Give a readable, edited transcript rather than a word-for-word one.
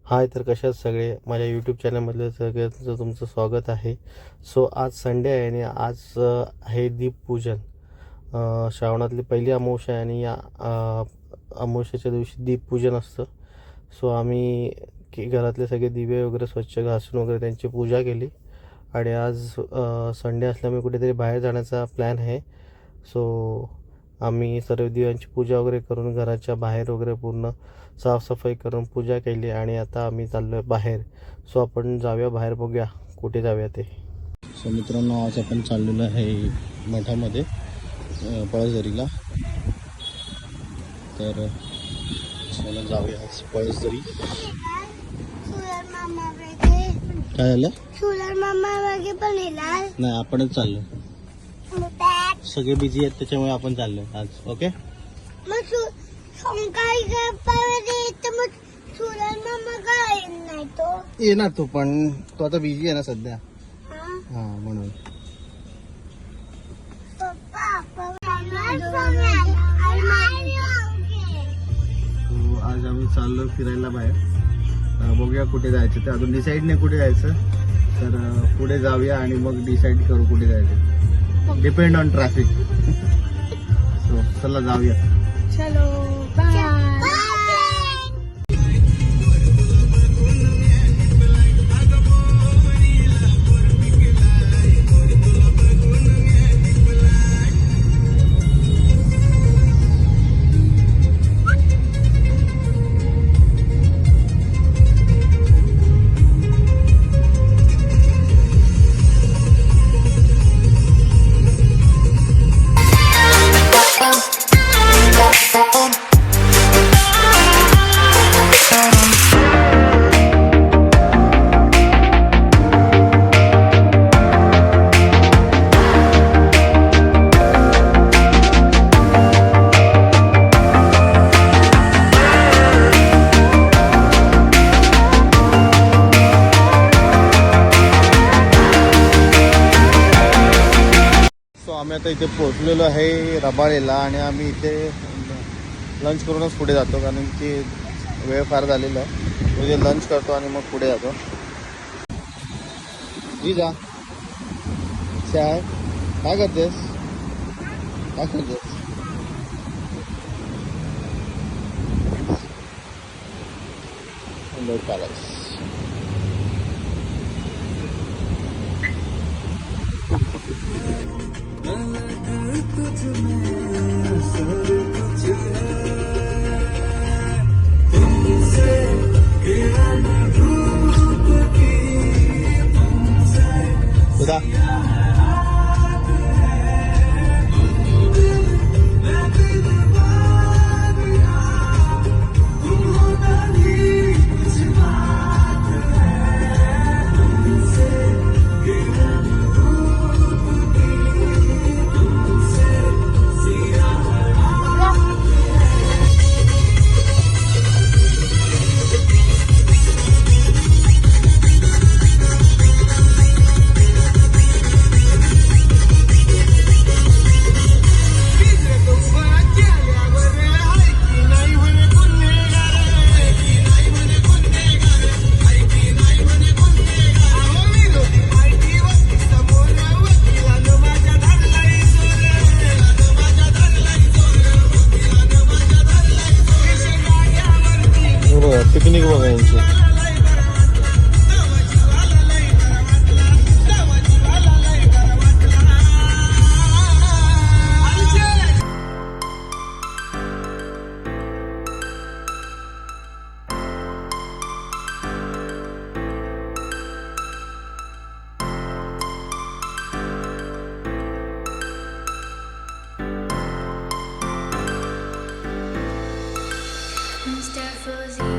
हाय, तर कशा आहात सगळे? माझ्या यूट्यूब चॅनलमधलं सगळ्यांचं तुमचं स्वागत आहे. सो आज संडे आहे आणि आज आहे दीपपूजन. श्रावणातली पहिली अमावस्या आहे आणि या अमावस्येच्या दिवशी दीपपूजन असतं. सो आम्ही घरातले सगळे दिवे वगैरे स्वच्छ घासून वगैरे त्यांची पूजा केली आणि आज संडे असल्यामुळे कुठेतरी बाहेर जाण्याचा प्लॅन आहे. सो आम्ही सर्व दिव्यांची पूजा वगैरे करून घराच्या बाहेर वगैरे पूर्ण साफसफाई करून पूजा केली आणि आता आम्ही चाललो आहे बाहेर. सो आपण जाऊया बाहेर, बघूया कुठे जाऊया ते. सो मित्रांनो, आज आपण चाललेलो आहे मठामध्ये पळसदरीला. तर चला जाऊया आज पळसदरी. काय झालं? नाही, आपणच चाललो. सगळे बिझी आहेत त्याच्यामुळे आपण चाललो आज. ओके, येणार तो, पण तो आता बिझी आहे ना सध्या. हा, म्हणून. आज आम्ही चाललो फिरायला बाहेर. बघूया कुठे जायचं ते, अजून डिसाईड नाही कुठे जायचं. तर पुढे जाऊया आणि मग डिसाईड करू कुठे जायचं. Depend on traffic. सो चला जाऊया. चलो बाय. आम्ही आता इथे पोहोचलेलो आहे रबाळेला आणि आम्ही इथे लंच करूनच पुढे जातो, कारण की वेळ फार झालेला आहे. म्हणजे लंच करतो आणि मग पुढे जातो. जी जा काय करतेस? काय करतेस? पॅलेस. Udah. पिकनिक बघायची. Mr. Fuzzy.